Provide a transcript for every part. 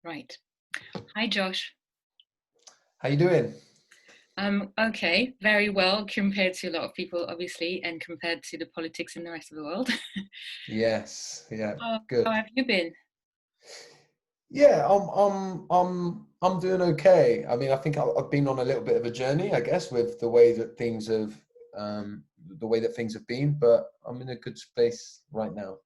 Right. Hi, Josh. How you doing? Okay, very well compared to a lot of people, obviously, and compared to the politics in the rest of the world. Yes, yeah, How good. have you been? Yeah, I'm doing okay. I mean, I think I've been on a little bit of a journey, I guess, with the way that things have been, but I'm in a good space right now.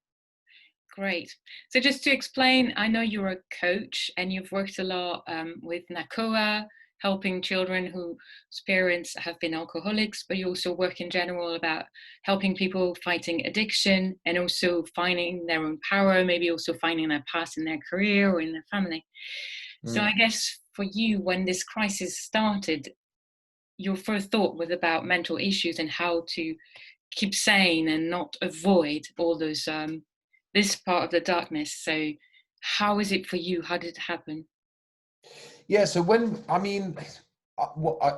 Great. So just to explain, I know you're a coach and you've worked a lot with NACOA, helping children whose parents have been alcoholics, but you also work in general about helping people fighting addiction and also finding their own power, maybe also finding their path in their career or in their family. So I Mm. guess for you, when this crisis started, your first thought was about mental issues and how to keep sane and not avoid all those this part of the darkness. So how is it for you? How did it happen? Yeah, so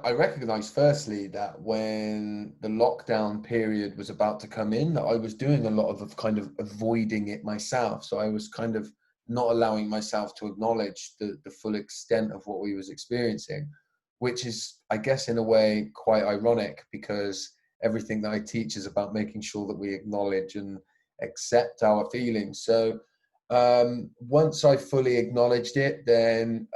I recognize firstly that when the lockdown period was about to come in, that I was doing a lot of kind of avoiding it myself. So I was kind of not allowing myself to acknowledge the full extent of what we was experiencing, which is, I guess, in a way quite ironic because everything that I teach is about making sure that we acknowledge and accept our feelings. So once I fully acknowledged it, then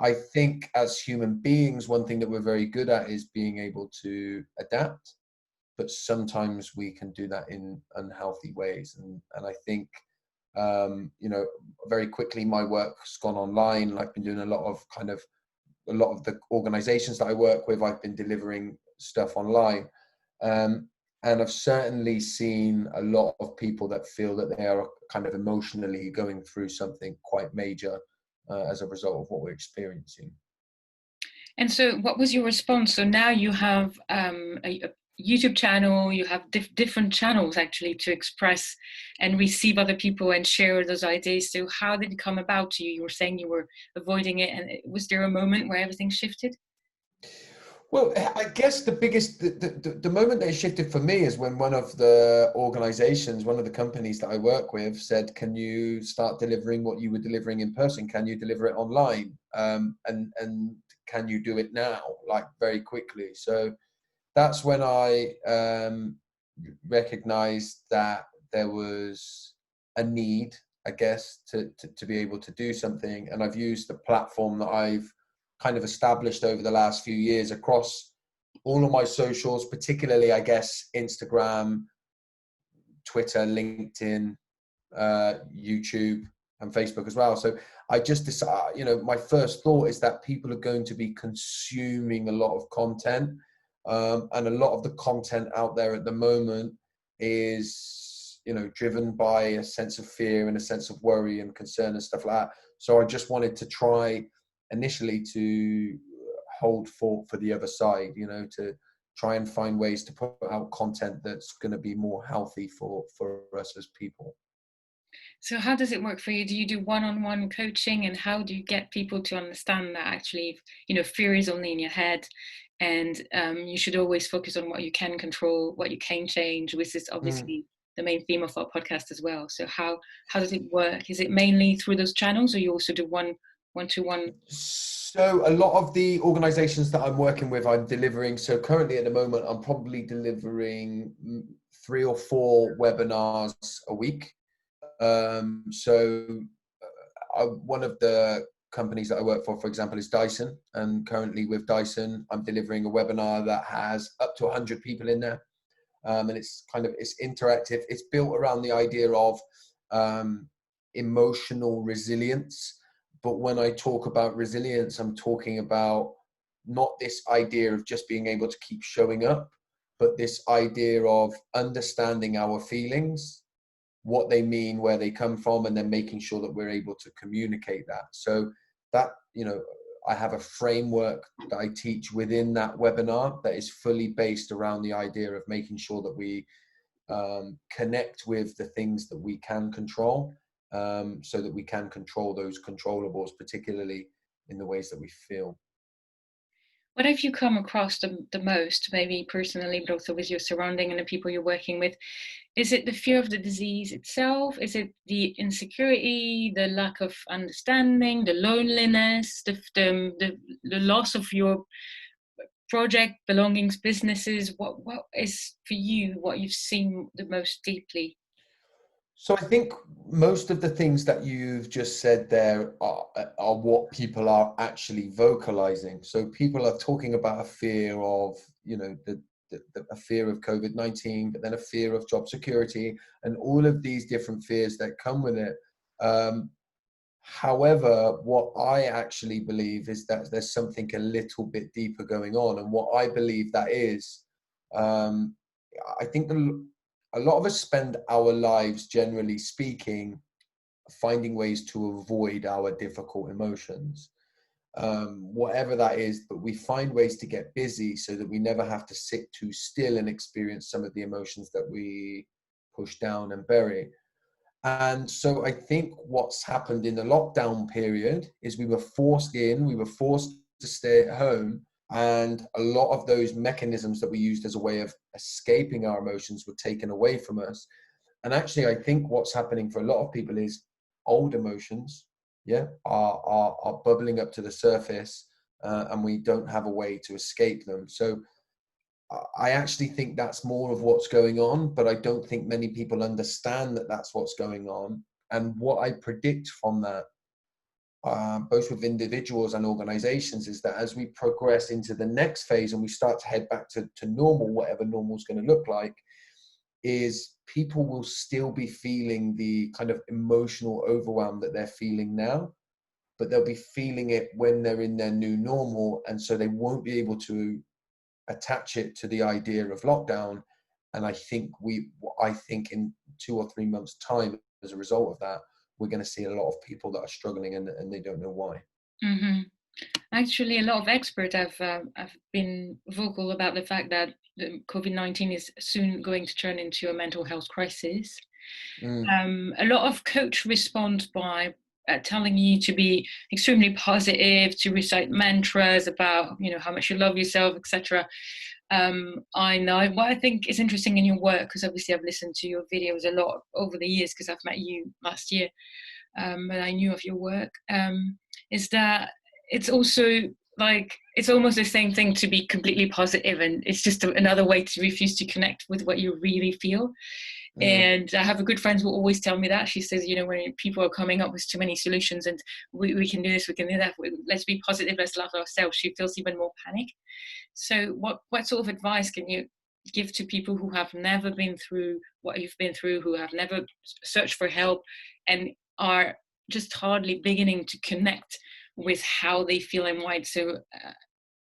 I think as human beings, one thing that we're very good at is being able to adapt, but sometimes we can do that in unhealthy ways. And I think, very quickly my work's gone online. I've been doing a lot of the organizations that I work with, I've been delivering stuff online. Um, and I've certainly seen a lot of people that feel that they are kind of emotionally going through something quite major as a result of what we're experiencing. And so what was your response? So now you have a YouTube channel, you have different channels actually to express and receive other people and share those ideas. So how did it come about to you? You were saying you were avoiding it, and was there a moment where everything shifted? Well, I guess the moment that it shifted for me is when one of the organizations, one of the companies that I work with said, can you start delivering what you were delivering in person? Can you deliver it online? And can you do it now, like very quickly? So that's when I recognized that there was a need, I guess, to be able to do something. And I've used the platform that I've kind of established over the last few years across all of my socials, particularly, I guess, Instagram, Twitter, LinkedIn, YouTube, and Facebook as well. So I just decided, my first thought is that people are going to be consuming a lot of content. And a lot of the content out there at the moment is, driven by a sense of fear and a sense of worry and concern and stuff like that. So I just wanted to try initially to hold fort for the other side, to try and find ways to put out content that's going to be more healthy for us as people. So how does it work for you? Do you do one-on-one coaching, and how do you get people to understand that actually, fear is only in your head, and you should always focus on what you can control, what you can change, which is Mm. obviously the main theme of our podcast as well. So how does it work? Is it mainly through those channels, or you also do one-to-one? So a lot of the organizations that I'm working with, I'm delivering. So currently at the moment, I'm probably delivering 3 or 4 webinars a week. One of the companies that I work for example, is Dyson. And currently with Dyson, I'm delivering a webinar that has up to 100 people in there. And it's interactive. It's built around the idea of emotional resilience. But when I talk about resilience, I'm talking about not this idea of just being able to keep showing up, but this idea of understanding our feelings, what they mean, where they come from, and then making sure that we're able to communicate that. So that, I have a framework that I teach within that webinar that is fully based around the idea of making sure that we connect with the things that we can control, so that we can control those controllables, particularly in the ways that we feel. What have you come across the most, maybe personally, but also with your surrounding and the people you're working with? Is it the fear of the disease itself? Is it the insecurity, the lack of understanding, the loneliness, the loss of your project, belongings, businesses? What is for you what you've seen the most deeply? So I think most of the things that you've just said there are what people are actually vocalizing. So people are talking about a fear of, a fear of COVID-19, but then a fear of job security and all of these different fears that come with it. However, what I actually believe is that there's something a little bit deeper going on. And what I believe that is, um, I think a lot of us spend our lives, generally speaking, finding ways to avoid our difficult emotions, whatever that is. But we find ways to get busy so that we never have to sit too still and experience some of the emotions that we push down and bury. And so I think what's happened in the lockdown period is we were forced to stay at home. And a lot of those mechanisms that we used as a way of escaping our emotions were taken away from us. And actually, I think what's happening for a lot of people is old emotions, are bubbling up to the surface, and we don't have a way to escape them. So I actually think that's more of what's going on, but I don't think many people understand that that's what's going on. And what I predict from that, both with individuals and organizations, is that as we progress into the next phase and we start to head back to normal, whatever normal is going to look like, is people will still be feeling the kind of emotional overwhelm that they're feeling now, but they'll be feeling it when they're in their new normal. And so they won't be able to attach it to the idea of lockdown. And I think in 2 or 3 months' time, as a result of that, we're going to see a lot of people that are struggling and they don't know why. Hmm. Actually, a lot of experts have been vocal about the fact that the COVID-19 is soon going to turn into a mental health crisis. Mm, A lot of coach respond by telling you to be extremely positive, to recite mantras about how much you love yourself, etc. I know what I think is interesting in your work, because obviously I've listened to your videos a lot over the years because I've met you last year, and I knew of your work. Is that it's also like it's almost the same thing to be completely positive, and it's just another way to refuse to connect with what you really feel. mm, And I have a good friend who will always tell me that. She says, when people are coming up with too many solutions and we can do this, we can do that, let's be positive, let's love ourselves, she feels even more panic. So what sort of advice can you give to people who have never been through what you've been through, who have never searched for help and are just hardly beginning to connect with how they feel and why it's so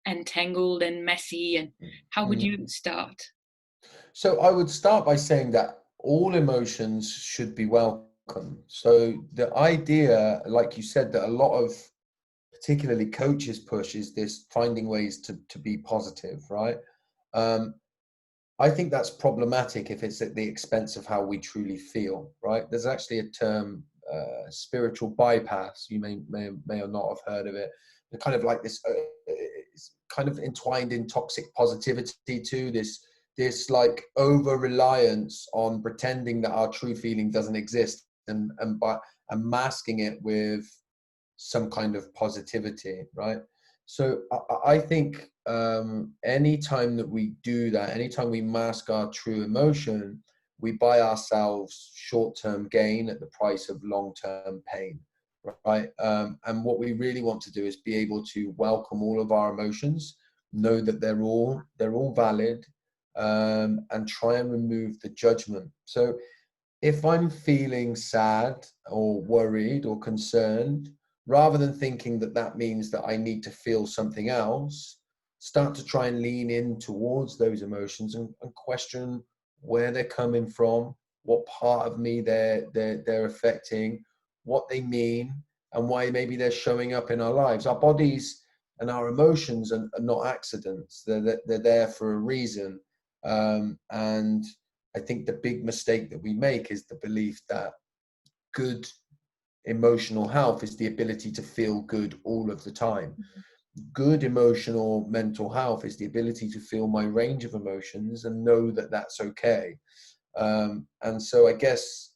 entangled and messy? And how would mm. you start? So I would start by saying that all emotions should be welcome. So the idea, like you said, that a lot of particularly coaches push is this finding ways to be positive, right? Um, I think that's problematic if it's at the expense of how we truly feel, right? There's actually a term, spiritual bypass. You may or not have heard of it. They're kind of like this, it's kind of entwined in toxic positivity too. This like over reliance on pretending that our true feeling doesn't exist and masking it with some kind of positivity, right? So I think any time that we do that, anytime we mask our true emotion, we buy ourselves short-term gain at the price of long-term pain, right? And what we really want to do is be able to welcome all of our emotions, know that they're all valid, and try and remove the judgment. So if I'm feeling sad or worried or concerned, rather than thinking that that means that I need to feel something else, start to try and lean in towards those emotions and question where they're coming from, what part of me they're affecting, what they mean, and why maybe they're showing up in our lives. Our bodies and our emotions are not accidents. They're there for a reason. And I think the big mistake that we make is the belief that good emotional health is the ability to feel good all of the time. good emotional mental health is the ability to feel my range of emotions and know that that's okay. And so I guess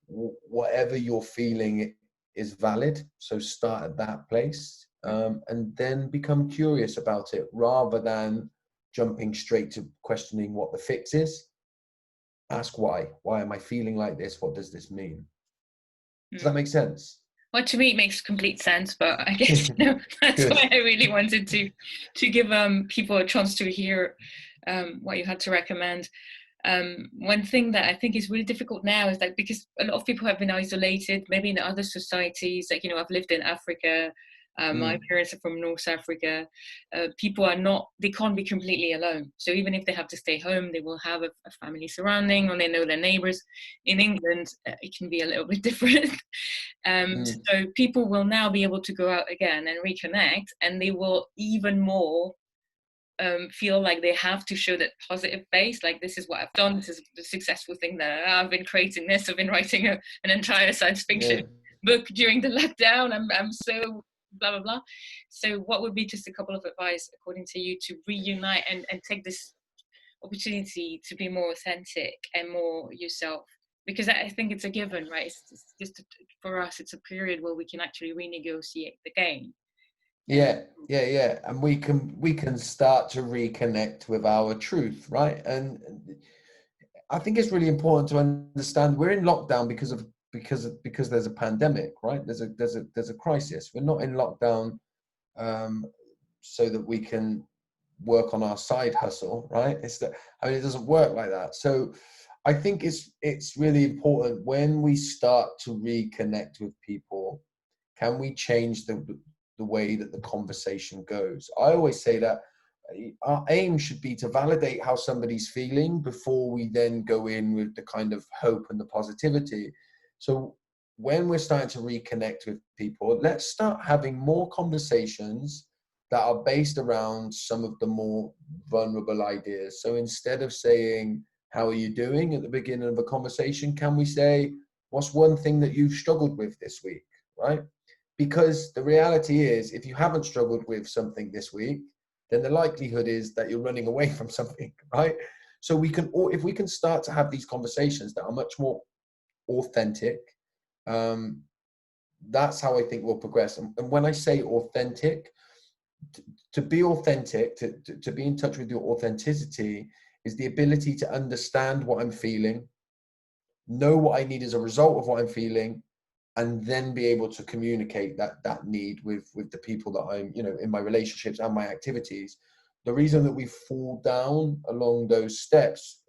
whatever you're feeling is valid. So start at that place, and then become curious about it rather than jumping straight to questioning what the fix is. Ask why. Why am I feeling like this? What does this mean? Does that make sense? Well, to me, it makes complete sense, but I guess that's Good. why I really wanted to give people a chance to hear what you had to recommend. One thing that I think is really difficult now is that because a lot of people have been isolated, maybe in other societies, like, I've lived in Africa. My parents are from North Africa. People they can't be completely alone. So even if they have to stay home, they will have a family surrounding, or they know their neighbors. In England, it can be a little bit different. So people will now be able to go out again and reconnect, and they will even more feel like they have to show that positive face, like, this is what I've done, this is the successful thing that I've been creating this, I've been writing an entire science fiction book during the lockdown, I'm so blah blah blah. So what would be just a couple of advice, according to you, to reunite and take this opportunity to be more authentic and more yourself? Because I think it's a given, right? It's just for us, it's a period where we can actually renegotiate the game. Yeah. And we can start to reconnect with our truth, right? And I think it's really important to understand we're in lockdown because there's a pandemic, right? There's a crisis. We're not in lockdown so that we can work on our side hustle, right? It doesn't work like that. So I think it's really important when we start to reconnect with people, can we change the way that the conversation goes? I always say that our aim should be to validate how somebody's feeling before we then go in with the kind of hope and the positivity. So when we're starting to reconnect with people, let's start having more conversations that are based around some of the more vulnerable ideas. So instead of saying, how are you doing at the beginning of a conversation, can we say, what's one thing that you've struggled with this week, right? Because the reality is, if you haven't struggled with something this week, then the likelihood is that you're running away from something, right? So if we can start to have these conversations that are much more authentic, that's how I think we'll progress. And when I say authentic, to be authentic, to be in touch with your authenticity, is the ability to understand what I'm feeling, know what I need as a result of what I'm feeling, and then be able to communicate that need with the people that I'm, in my relationships and my activities. The reason that we fall down along those steps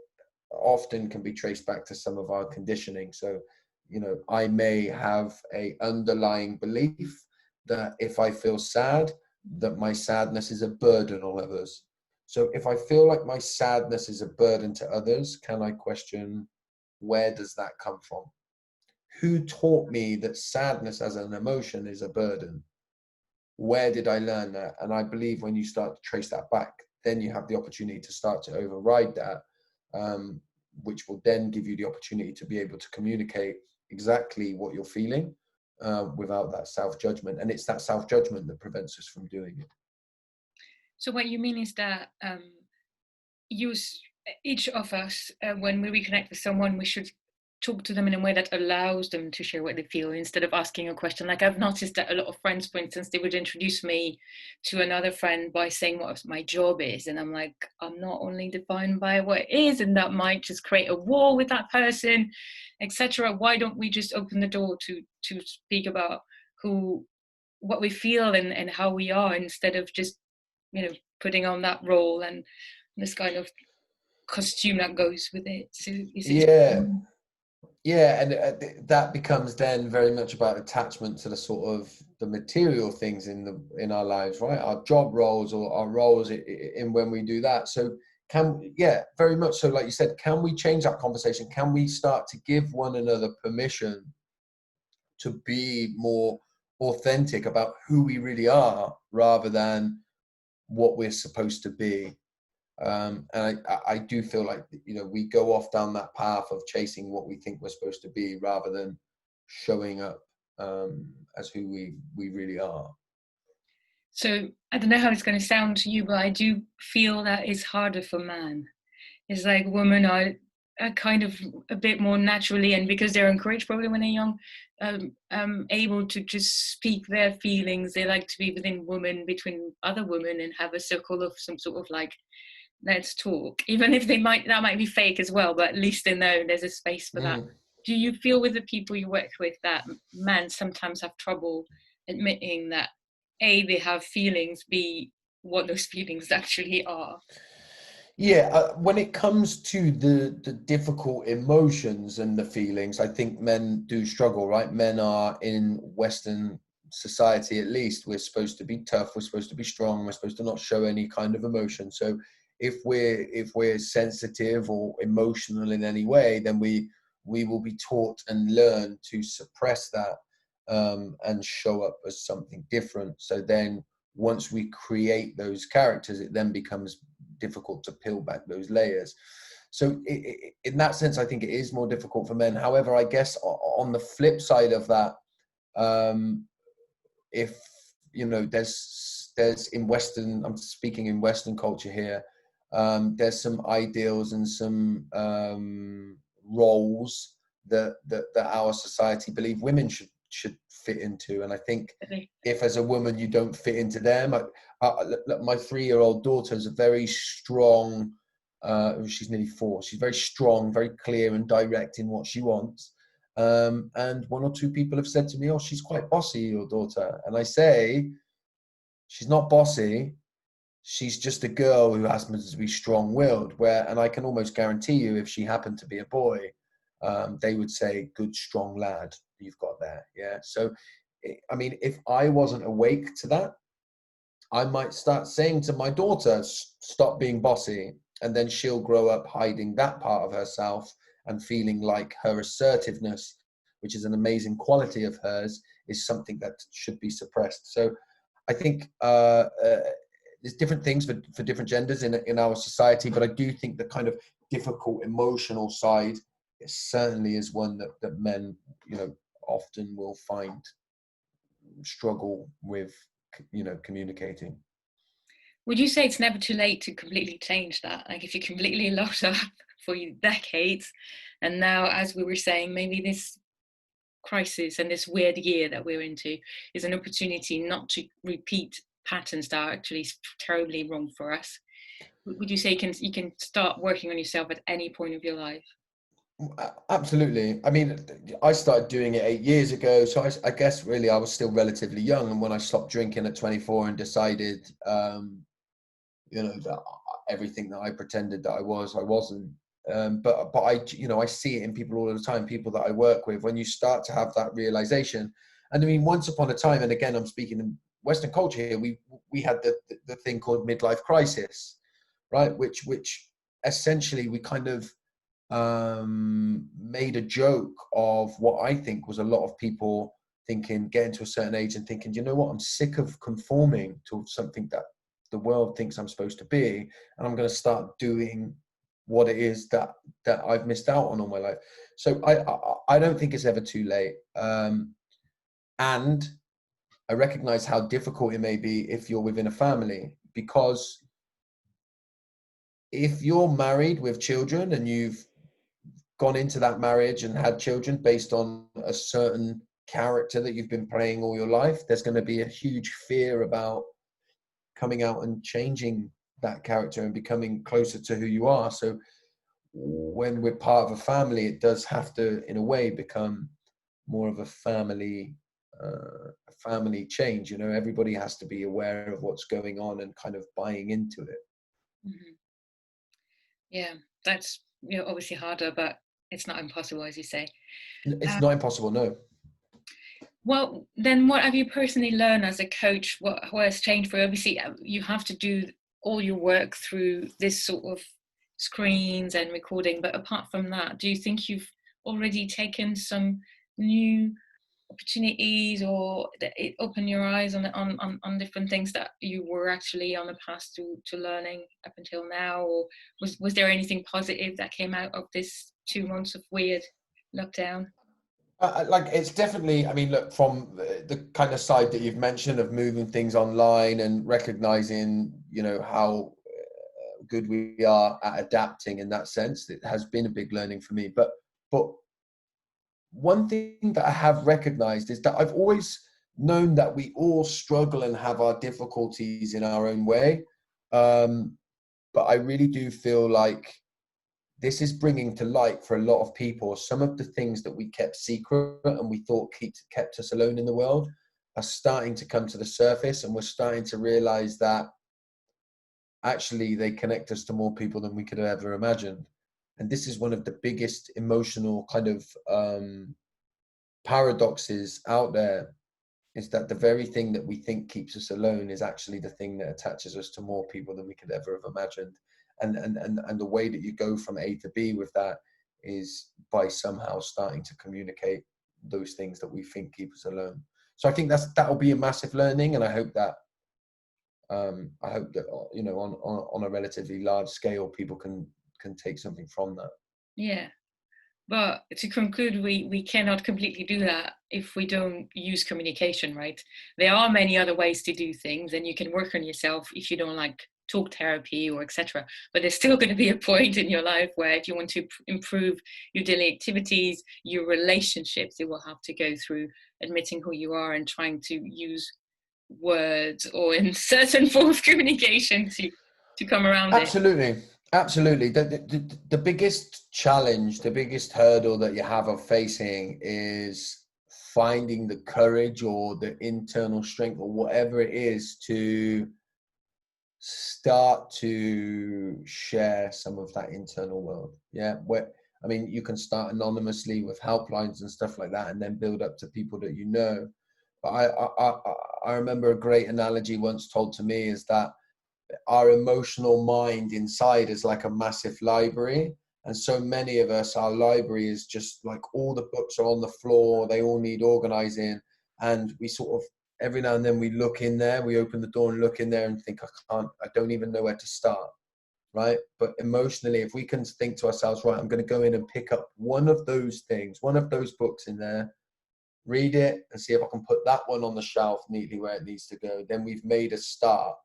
often can be traced back to some of our conditioning. So, I may have a underlying belief that if I feel sad, that my sadness is a burden on others. So if I feel like my sadness is a burden to others, can I question, where does that come from? Who taught me that sadness as an emotion is a burden? Where did I learn that? And I believe when you start to trace that back, then you have the opportunity to start to override that, which will then give you the opportunity to be able to communicate exactly what you're feeling without that self-judgment. And it's that self-judgment that prevents us from doing it. So what you mean is that each of us, when we reconnect with someone, we should talk to them in a way that allows them to share what they feel, instead of asking a question. Like, I've noticed that a lot of friends, for instance, they would introduce me to another friend by saying what my job is, and I'm like, I'm not only defined by what it is, and that might just create a wall with that person, etc. Why don't we just open the door to speak about what we feel and how we are, instead of just putting on that role and this kind of costume that goes with it? So And that becomes then very much about attachment to the sort of the material things in our lives, right? Our job roles or our roles in when we do that. So very much so, like you said, can we change that conversation? Can we start to give one another permission to be more authentic about who we really are rather than what we're supposed to be? And I do feel like, we go off down that path of chasing what we think we're supposed to be rather than showing up as who we really are. So I don't know how it's going to sound to you, but I do feel that it's harder for men. It's like women are kind of a bit more naturally, and because they're encouraged probably when they're young, able to just speak their feelings. They like to be within women, between other women, and have a circle of some sort of like, let's talk, even if that might be fake as well, but at least they know there's a space for that. Mm. Do you feel with the people you work with that men sometimes have trouble admitting that A, they have feelings, B, what those feelings actually are? Yeah, when it comes to the difficult emotions and the feelings, I think men do struggle, right? Men are in Western society, at least, we're supposed to be tough, we're supposed to be strong, we're supposed to not show any kind of emotion. So if we're sensitive or emotional in any way, then we will be taught and learn to suppress that, and show up as something different. So then once we create those characters, it then becomes difficult to peel back those layers. So in that sense, I think it is more difficult for men. However, I guess on the flip side of that, if there's in Western, I'm speaking in Western culture here, there's some ideals and some roles that our society believe women should fit into. And I think if as a woman you don't fit into them, my 3-year-old daughter is a very strong, she's nearly 4, she's very strong, very clear and direct in what she wants. And 1 or 2 people have said to me, "Oh, she's quite bossy, your daughter." And I say, she's not bossy. She's just a girl who happens to be strong-willed. And I can almost guarantee you, if she happened to be a boy, they would say, "Good, strong lad you've got there." Yeah. So, I mean, if I wasn't awake to that, I might start saying to my daughter, "Stop being bossy," and then she'll grow up hiding that part of herself and feeling like her assertiveness, which is an amazing quality of hers, is something that should be suppressed. So I think there's different things for different genders in our society, but I do think the kind of difficult emotional side certainly is one that men, often will find struggle with, communicating. Would you say it's never too late to completely change that? Like if you completely locked up for decades, and now, as we were saying, maybe this crisis and this weird year that we're into is an opportunity not to repeat patterns that are actually terribly wrong for us. Would you say you can start working on yourself at any point of your life? Absolutely. I mean, I started doing it 8 years ago, so I guess really I was still relatively young. And when I stopped drinking at 24 and decided, that everything that I pretended that I wasn't. But I see it in people all the time, people that I work with, when you start to have that realization. And I mean, once upon a time, and again, I'm speaking in Western culture here, we had the thing called midlife crisis, right? Which essentially we kind of made a joke of what I think was a lot of people thinking, getting to a certain age and thinking, you know what, I'm sick of conforming to something that the world thinks I'm supposed to be, and I'm going to start doing what it is that I've missed out on all my life. So I don't think it's ever too late. And I recognize how difficult it may be if you're within a family, because if you're married with children and you've gone into that marriage and had children based on a certain character that you've been playing all your life, there's going to be a huge fear about coming out and changing that character and becoming closer to who you are. So when we're part of a family, it does have to, in a way, become more of a family change. Everybody has to be aware of what's going on and kind of buying into it. Mm-hmm. Yeah, that's obviously harder, but it's not impossible, as you say. It's not impossible, no. Well, then what have you personally learned as a coach? What has changed for you? Obviously, you have to do all your work through this sort of screens and recording. But apart from that, do you think you've already taken some new opportunities, or it opened your eyes on different things that you were actually on the path to learning up until now? Or was there anything positive that came out of this 2 months of weird lockdown? Like it's definitely, I mean, look, from the kind of side that you've mentioned of moving things online and recognizing, you know, how good we are at adapting in that sense, it has been a big learning for me. But one thing that I have recognized is that I've always known that we all struggle and have our difficulties in our own way. But I really do feel like this is bringing to light for a lot of people some of the things that we kept secret and we thought kept us alone in the world are starting to come to the surface, and we're starting to realize that actually they connect us to more people than we could have ever imagined. And this is one of the biggest emotional kind of paradoxes out there, is that the very thing that we think keeps us alone is actually the thing that attaches us to more people than we could ever have imagined. And the way that you go from A to B with that is by somehow starting to communicate those things that we think keep us alone. So I think that'll be a massive learning, and I hope that you know, on a relatively large scale, people can take something from that. Yeah. But to conclude, we cannot completely do that if we don't use communication, right? There are many other ways to do things, and you can work on yourself if you don't like talk therapy or etc. But there's still going to be a point in your life where if you want to improve your daily activities, your relationships, you will have to go through admitting who you are and trying to use words or in certain form of communication to come around it. Absolutely. Absolutely. The biggest challenge, the biggest hurdle that you have of facing is finding the courage or the internal strength or whatever it is to start to share some of that internal world. Yeah. I mean, you can start anonymously with helplines and stuff like that, and then build up to people that you know. But I remember a great analogy once told to me is that our emotional mind inside is like a massive library, and so many of us, our library is just like all the books are on the floor, they all need organizing, and we sort of every now and then we look in there, we open the door and look in there and think, I don't even know where to start, right? But emotionally, if we can think to ourselves, right, I'm going to go in and pick up one of those things, one of those books in there, read it and see if I can put that one on the shelf neatly where it needs to go, then we've made a start.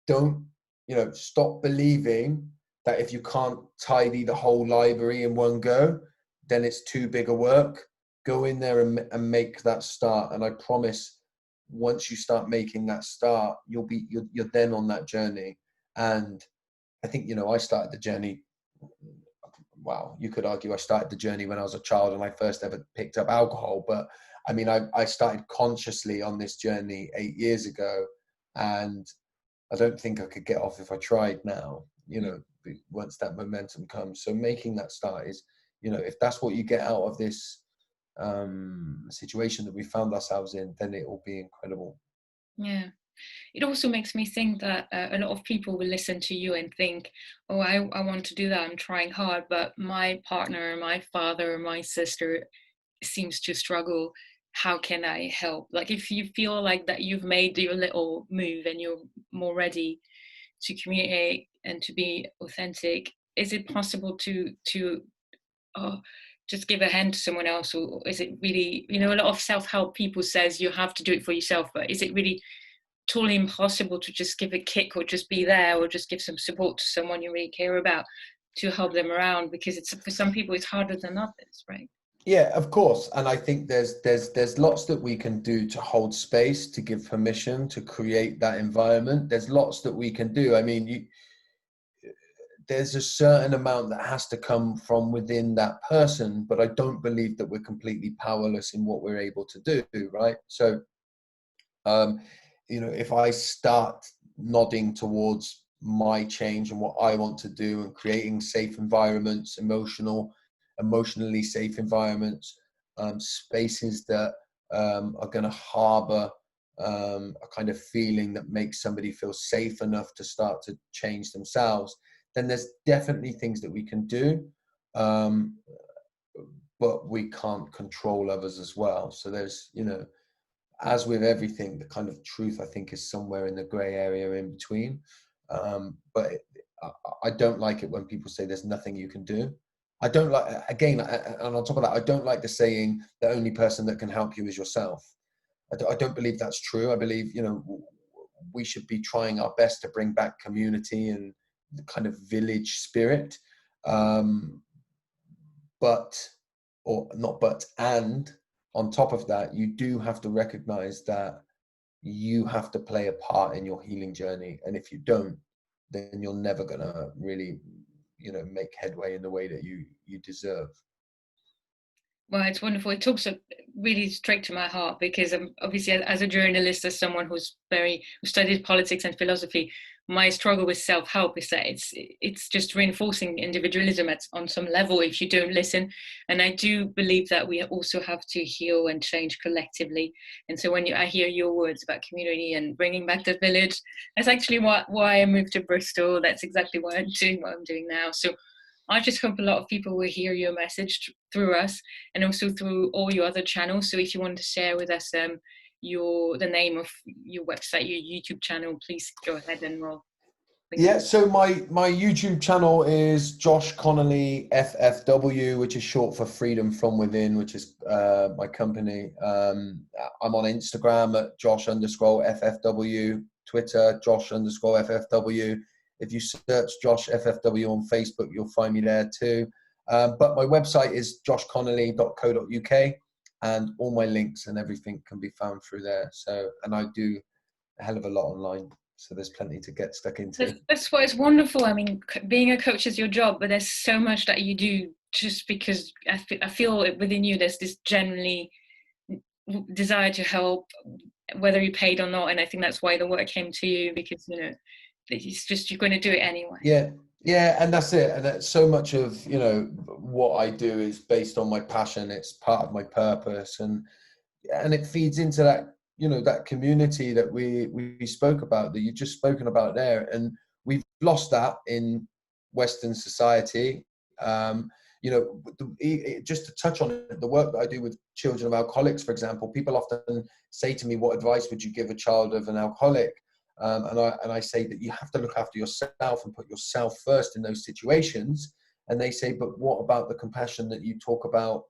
Don't, you know, stop believing that if you can't tidy the whole library in one go, then it's too big a work. Go in there and make that start. And I promise, once you start making that start, you're then on that journey. And I think, you know, I started the journey. Wow, you could argue I started the journey when I was a child and I first ever picked up alcohol. But I mean, I started consciously on this journey 8 years ago, and I don't think I could get off if I tried now, you know, once that momentum comes. So making that start is, you know, if that's what you get out of this situation that we found ourselves in, then it will be incredible. Yeah. It also makes me think that a lot of people will listen to you and think, oh, I want to do that. I'm trying hard, but my partner, my father, my sister seems to struggle. How can I help? Like, if you feel like that you've made your little move and you're more ready to communicate and to be authentic, is it possible to oh, just give a hand to someone else? Or is it really, you know, a lot of self-help people says you have to do it for yourself, but is it really totally impossible to just give a kick or just be there or just give some support to someone you really care about to help them around? Because it's, for some people it's harder than others, right? Yeah, of course. And I think there's lots that we can do to hold space, to give permission, to create that environment. There's lots that we can do. I mean, there's a certain amount that has to come from within that person, but I don't believe that we're completely powerless in what we're able to do, right? So, you know, if I start nodding towards my change and what I want to do and creating safe environments, emotionally safe environments, spaces that are going to harbor a kind of feeling that makes somebody feel safe enough to start to change themselves, then there's definitely things that we can do, but we can't control others as well. So there's, you know, as with everything, the kind of truth I think is somewhere in the grey area in between. But I don't like it when people say there's nothing you can do. I don't like, again, and on top of that, I don't like the saying the only person that can help you is yourself. I don't believe that's true. I believe, we should be trying our best to bring back community and the kind of village spirit. And on top of that, you do have to recognize that you have to play a part in your healing journey. And if you don't, then you're never going to really, make headway in the way that you deserve. Well, it's wonderful. It talks really straight to my heart, because obviously, as a journalist, as someone who studied politics and philosophy, my struggle with self-help is that it's just reinforcing individualism on some level if you don't listen. And I do believe that we also have to heal and change collectively. And so when I hear your words about community and bringing back the village, that's actually why I moved to Bristol. That's exactly why I'm doing what I'm doing now. So I just hope a lot of people will hear your message through us, and also through all your other channels. So if you want to share with us the name of your website, your YouTube channel, please go ahead and we'll. Yeah, so my YouTube channel is Josh Connolly FFW, which is short for Freedom From Within, which is my company. I'm on Instagram at Josh_FFW, Twitter Josh_FFW. If you search Josh FFW on Facebook, you'll find me there too. But my website is joshconnolly.co.uk, and all my links and everything can be found through there. So, and I do a hell of a lot online. So there's plenty to get stuck into. That's why it's wonderful. I mean, being a coach is your job, but there's so much that you do just because I feel within you there's this genuinely desire to help, whether you're paid or not. And I think that's why the work came to you, because, it's just, you're going to do it anyway. Yeah, and that's it. And that's so much of, what I do is based on my passion. It's part of my purpose, and it feeds into that, that community that we spoke about, that you've just spoken about there. And we've lost that in Western society. Just to touch on it, the work that I do with children of alcoholics, for example, people often say to me, what advice would you give a child of an alcoholic? And I say that you have to look after yourself and put yourself first in those situations. And they say, but what about the compassion that you talk about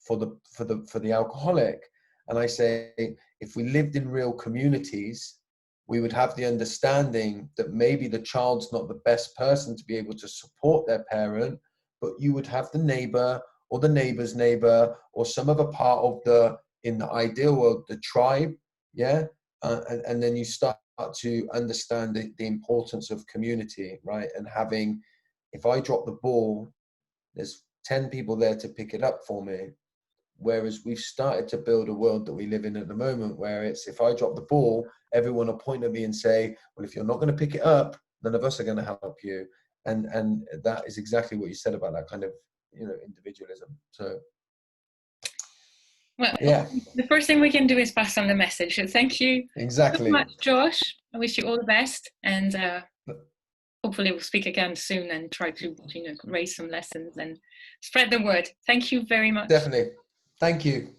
for the alcoholic? And I say, if we lived in real communities, we would have the understanding that maybe the child's not the best person to be able to support their parent, but you would have the neighbor or the neighbor's neighbor or some other part of in the ideal world, the tribe. Yeah. And then you start to understand the importance of community, right? And having, if I drop the ball, there's 10 people there to pick it up for me. Whereas we've started to build a world that we live in at the moment, where it's, if I drop the ball, everyone will point at me and say, well, if you're not going to pick it up, none of us are going to help you. And that is exactly what you said about that kind of, individualism. So, well, yeah, the first thing we can do is pass on the message. So thank you so much, Josh. I wish you all the best, and hopefully we'll speak again soon and try to, raise some lessons and spread the word. Thank you very much. Definitely. Thank you.